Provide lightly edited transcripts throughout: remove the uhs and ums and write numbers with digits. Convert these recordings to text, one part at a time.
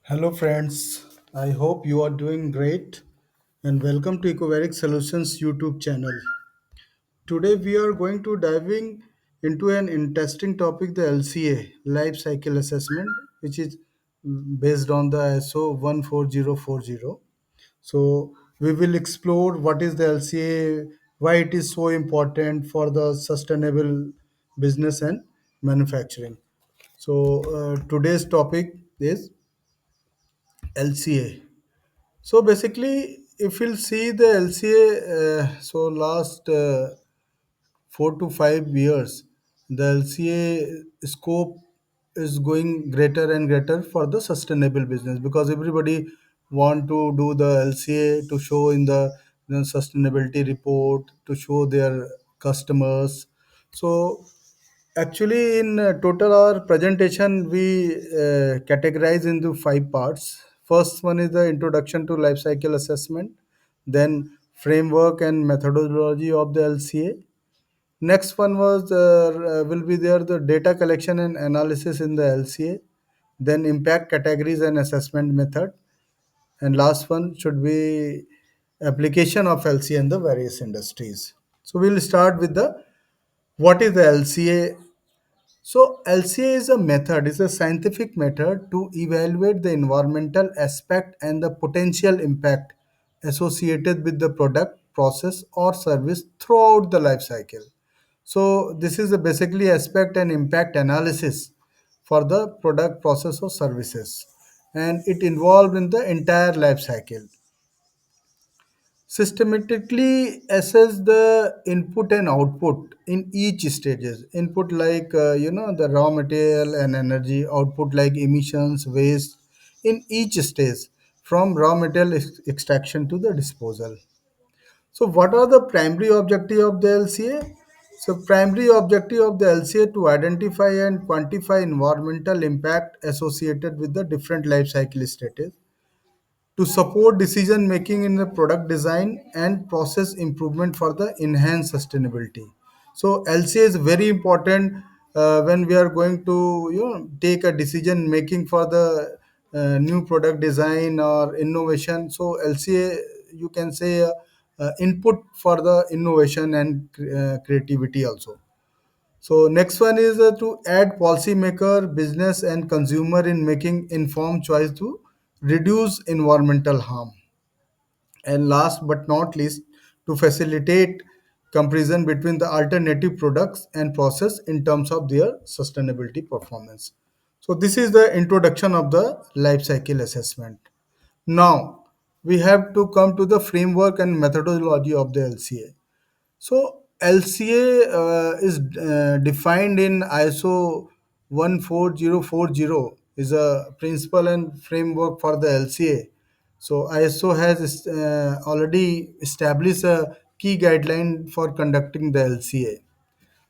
Hello, friends. I hope you are doing great and welcome to Ecovaric Solutions YouTube channel. Today, we are going to diving into an interesting topic, the LCA life cycle assessment, which is based on the ISO 14040. So, we will explore what is the LCA, why it is so important for the sustainable business and manufacturing. Today's topic is LCA. So basically, if you'll see the LCA, last 4 to 5 years, the LCA scope is going greater and greater for the sustainable business because everybody want to do the LCA to show in the sustainability report to show their customers. So actually, in total, our presentation we categorize into five parts. First one is the introduction to life cycle assessment, then framework and methodology of the LCA. Next one was will be there the data collection and analysis in the LCA, then impact categories and assessment method, and last one should be application of LCA in the various industries. So we'll start with the what is the LCA. So LCA is a method, is a scientific method to evaluate the environmental aspect and the potential impact associated with the product, process or service throughout the life cycle. So this is a basically aspect and impact analysis for the product, process or services, and it involved in the entire life cycle. Systematically assess the input and output in each stages. Input like the raw material and energy, output like emissions, waste in each stage from raw material extraction to the disposal. So what are the primary objective of the LCA? So primary objective of the LCA to identify and quantify environmental impact associated with the different life cycle stages, to support decision making in the product design and process improvement for the enhanced sustainability. So LCA is very important when we are going to take a decision making for the new product design or innovation. So LCA, you can say, input for the innovation and creativity also. So next one is to add policymaker, business, and consumer in making informed choice to reduce environmental harm. And last but not least, to facilitate comparison between the alternative products and process in terms of their sustainability performance. So this is the introduction of the life cycle assessment. Now we have to come to the framework and methodology of the LCA. So LCA is defined in ISO 14040, is a principle and framework for the LCA. So ISO has already established a key guideline for conducting the LCA.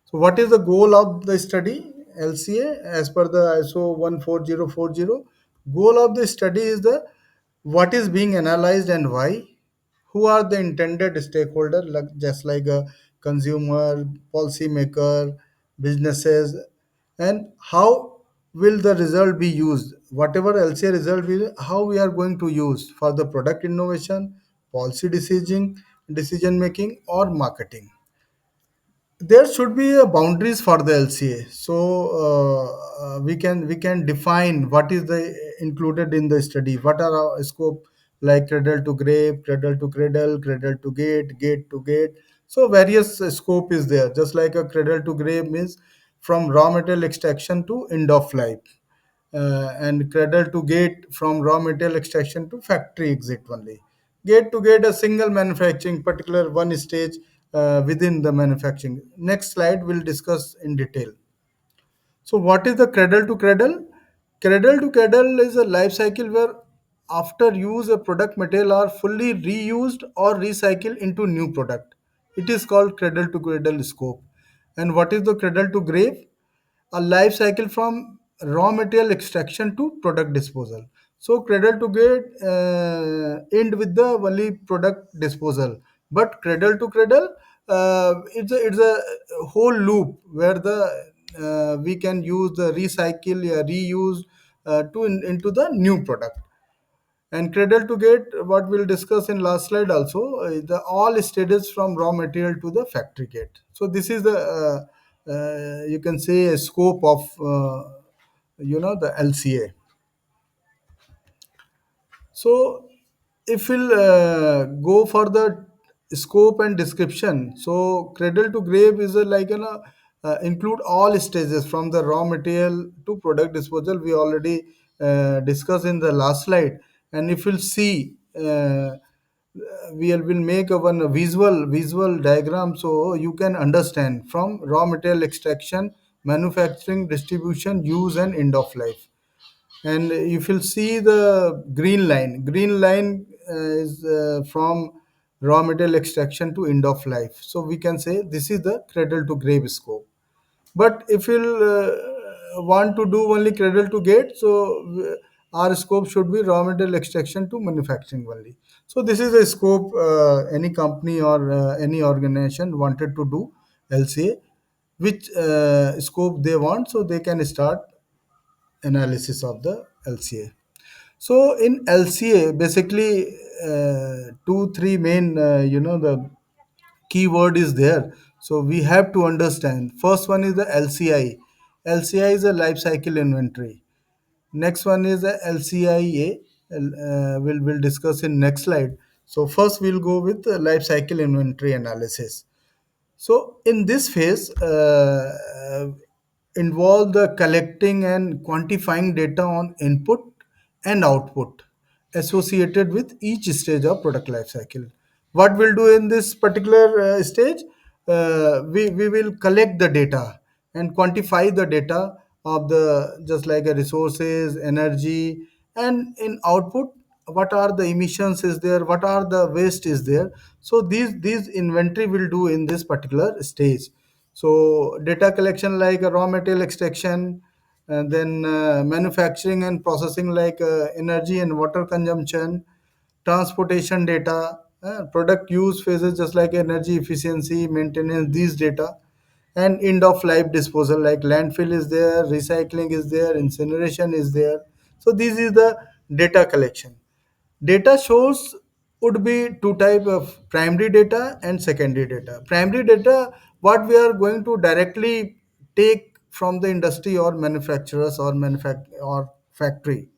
So what is the goal of the study LCA as per the ISO 14040? Goal of the study is the what is being analyzed and why, who are the intended stakeholder, like just like a consumer, policymaker, businesses, and how will the result be used, whatever LCA result will, how we are going to use for the product innovation, policy decision making or marketing. There should be a boundaries for the LCA. So we can define what is the included in the study, what are our scope, like cradle to grave, cradle to cradle, cradle to gate, gate to gate. So various scope is there, just like a cradle to grave means from raw material extraction to end of life, and cradle to gate from raw material extraction to factory exit only. Gate to gate, a single manufacturing, particular one stage within the manufacturing. Next slide will discuss in detail. So, what is the cradle to cradle? Cradle to cradle is a life cycle where after use a product material are fully reused or recycled into new product. It is called cradle to cradle scope. And what is the cradle to grave? A life cycle from raw material extraction to product disposal. So cradle to gate end with the only product disposal, but cradle to cradle, it's a whole loop where the we can use the recycle, reuse, into the new product. And cradle to gate, what we'll discuss in last slide also, the all stages from raw material to the factory gate. So this is the you can say a scope of the LCA. So if we'll go for the scope and description, so cradle to grave is a, like include all stages from the raw material to product disposal. We already discussed in the last slide. And if we'll see, will make a one visual diagram so you can understand from raw material extraction, manufacturing, distribution, use, and end of life. And if you'll see the green line is from raw material extraction to end of life, so we can say this is the cradle to grave scope. But if you'll want to do only cradle to gate, so our scope should be raw material extraction to manufacturing only. So this is a scope any company or any organization wanted to do LCA, which scope they want, so they can start analysis of the LCA. So in LCA, basically two, three main, the keyword is there. So we have to understand. First one is the LCI. LCI is a life cycle inventory. Next one is the LCIA. We'll discuss in next slide. So first we'll go with the life cycle inventory analysis. So in this phase, involve the collecting and quantifying data on input and output associated with each stage of product life cycle. What we'll do in this particular stage, we will collect the data and quantify the data of the just like resources, energy, and in output, what are the emissions is there, what are the waste is there. So these inventory will do in this particular stage. So data collection like raw material extraction, and then manufacturing and processing like energy and water consumption, transportation data, product use phases just like energy efficiency, maintenance, these data, and end of life disposal like landfill is there, recycling is there, incineration is there. So this is the data collection. Data source would be two type of primary data and secondary data. Primary data, what we are going to directly take from the industry or manufacturers or or factory.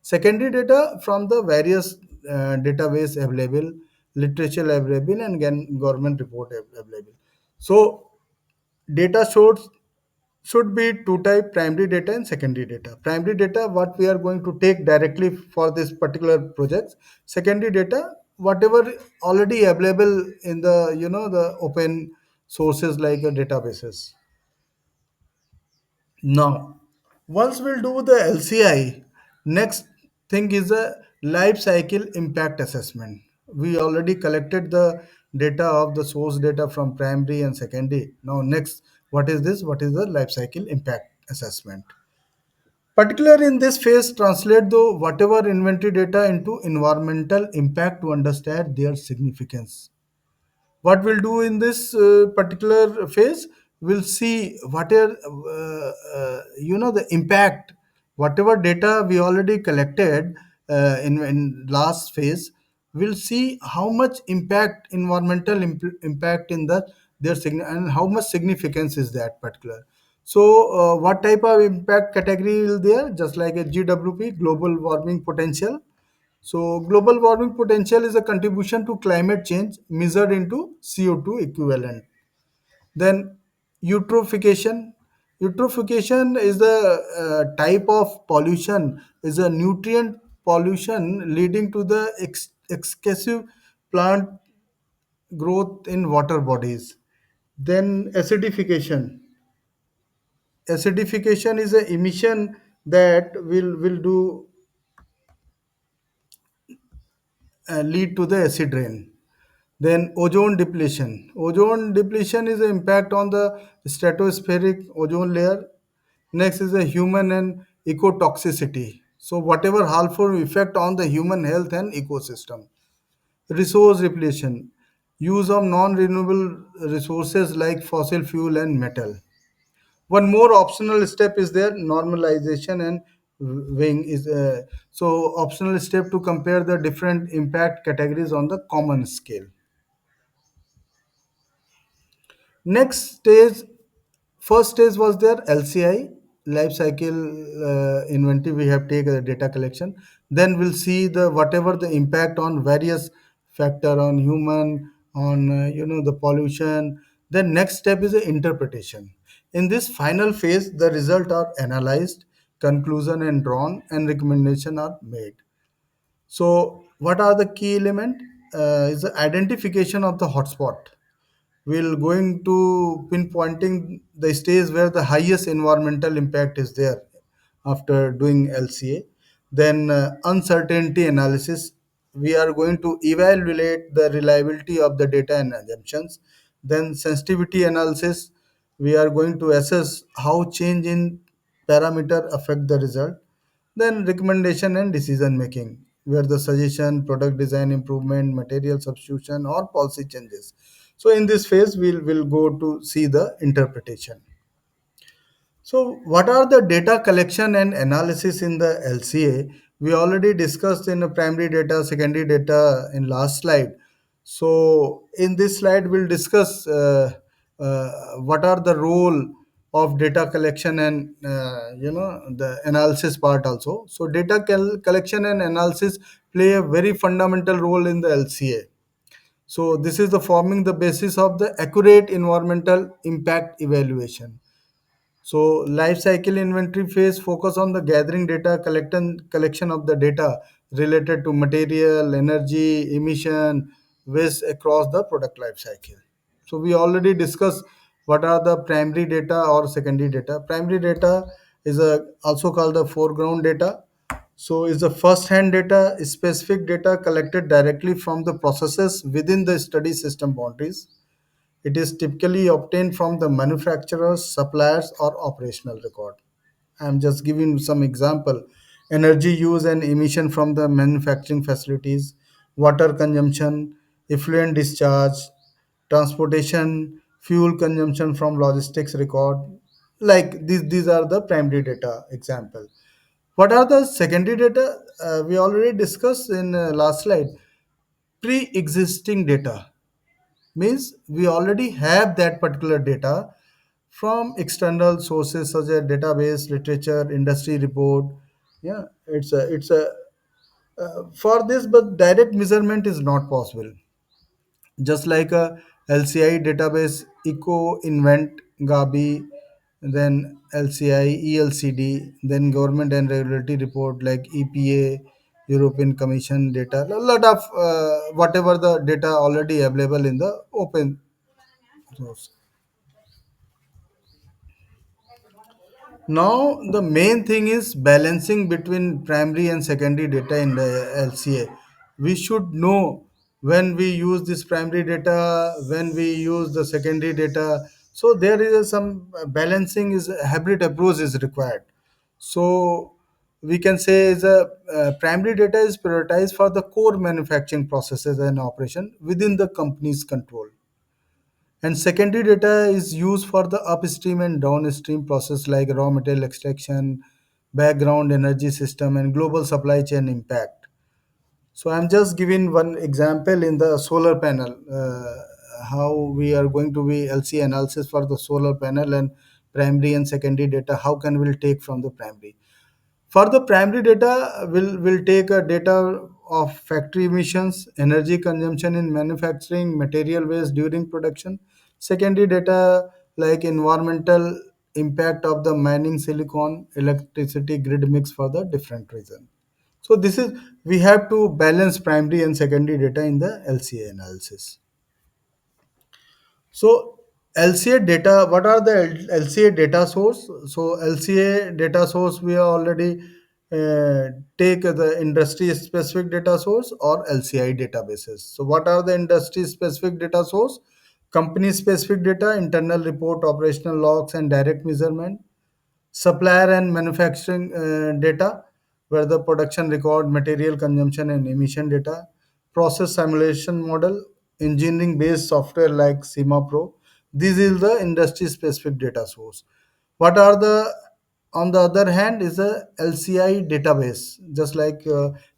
Secondary data from the various database available, literature available, and government report available. So data source should be two type, primary data and secondary data. Primary data, what we are going to take directly for this particular project. Secondary data, whatever already available in the the open sources like databases. Now, once we'll do the LCI, next thing is a life cycle impact assessment. We already collected the data of the source data from primary and secondary. Now, next, what is this? What is the life cycle impact assessment? Particular in this phase, translate the whatever inventory data into environmental impact to understand their significance. What we'll do in this particular phase, we'll see what are the impact, whatever data we already collected in last phase. We'll see how much impact, environmental impact in and how much significance is that particular. So what type of impact category is there, just like a GWP, global warming potential. So, global warming potential is a contribution to climate change measured into CO2 equivalent. Then, eutrophication. Eutrophication is the type of pollution, is a nutrient pollution leading to the excessive plant growth in water bodies. Then, acidification. Acidification is an emission that will do lead to the acid rain. Then ozone depletion. Ozone depletion is the impact on the stratospheric ozone layer. Next is the human and ecotoxicity. So whatever harmful effect on the human health and ecosystem. Resource depletion. Use of non-renewable resources like fossil fuel and metal. One more optional step is there, normalization and wing is so optional step to compare the different impact categories on the common scale. Next stage, first stage was their LCI, life cycle inventory. We have taken the data collection. Then we'll see the whatever the impact on various factor on human, on the pollution. Then next step is the interpretation. In this final phase, the result are analyzed, conclusion and drawn, and recommendation are made. So, what are the key element? Is the identification of the hotspot. We'll going to pinpointing the stage where the highest environmental impact is there after doing LCA. Then uncertainty analysis. We are going to evaluate the reliability of the data and assumptions. Then sensitivity analysis. We are going to assess how change in parameter affect the result. Then recommendation and decision making, where the suggestion, product design improvement, material substitution, or policy changes. So in this phase, we'll go to see the interpretation. So, what are the data collection and analysis in the LCA? We already discussed in the primary data, secondary data in last slide. So, in this slide, we'll discuss what are the role of data collection and the analysis part also. So, data collection and analysis play a very fundamental role in the LCA. So, this is the forming the basis of the accurate environmental impact evaluation. So life cycle inventory phase focus on the gathering data, collection of the data related to material, energy, emission, waste across the product life cycle. So we already discussed what are the primary data or secondary data. Primary data is also called the foreground data. So is the first hand data, specific data collected directly from the processes within the study system boundaries. It is typically obtained from the manufacturers, suppliers, or operational record. I'm just giving some example. Energy use and emission from the manufacturing facilities, water consumption, effluent discharge, transportation, fuel consumption from logistics record. Like these are the primary data example. What are the secondary data? We already discussed in last slide. Pre-existing data means we already have that particular data from external sources such as database, literature, industry report. Yeah, it's a for this, but direct measurement is not possible. Just like a LCI database, eco invent, gabi, then LCI, ELCD, then government and regulatory report like EPA, European Commission data, a lot of whatever the data already available in the open source. Now, the main thing is balancing between primary and secondary data in the LCA. We should know when we use this primary data, when we use the secondary data. So there is some balancing is hybrid approach is required. So we can say is a primary data is prioritized for the core manufacturing processes and operation within the company's control, and secondary data is used for the upstream and downstream process like raw material extraction, background energy system, and global supply chain impact. So I'm just giving one example in the solar panel, how we are going to be LC analysis for the solar panel and primary and secondary data. How can we take from the primary? For the primary data, will take a data of factory emissions, energy consumption in manufacturing, material waste during production. Secondary data like environmental impact of the mining silicon, electricity grid mix for the different reason. So this is we have to balance primary and secondary data in the LCA analysis. So LCA data, what are the LCA data source? So LCA data source, we are already take the industry specific data source or LCI databases. So what are the industry specific data source? Company specific data, internal report, operational logs, and direct measurement. Supplier and manufacturing data, where the production record, material consumption, and emission data. Process simulation model, engineering based software like SEMA Pro. This is the industry specific data source. What are the on the other hand is a LCI database, just like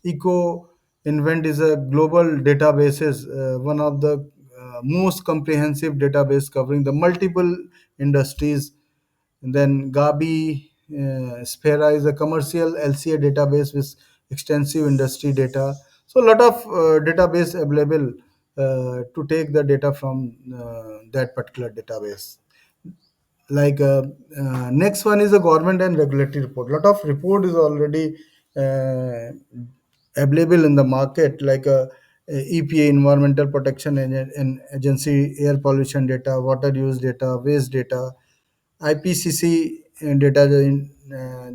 Eco Invent is a global databases, one of the most comprehensive database covering the multiple industries. And then Gabi Spera is a commercial LCA database with extensive industry data. So a lot of database available to take the data from that particular database. Next one is the government and regulatory report. Lot of report is already uh, available in the market, like EPA, Environmental Protection Agency, air pollution data, water use data, waste data, IPCC data,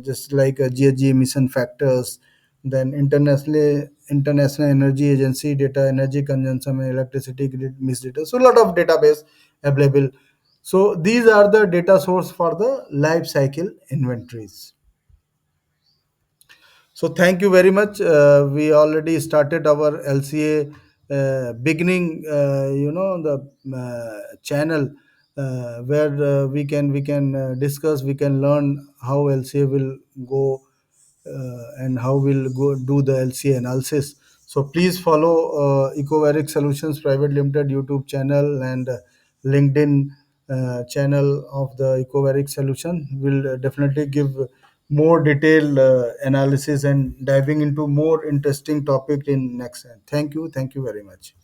just like GHG emission factors, then international energy agency data, energy consumption, electricity grid mix data. So a lot of database available. So these are the data source for the life cycle inventories. So thank you very much. We already started our LCA beginning, the channel where we can discuss, we can learn how LCA will go and how we'll go do the LCA analysis. So please follow Ecovaric Solutions Private Limited YouTube channel and LinkedIn channel of the Ecovaric Solution. Will definitely give more detailed analysis and diving into more interesting topic in next. Thank you very much.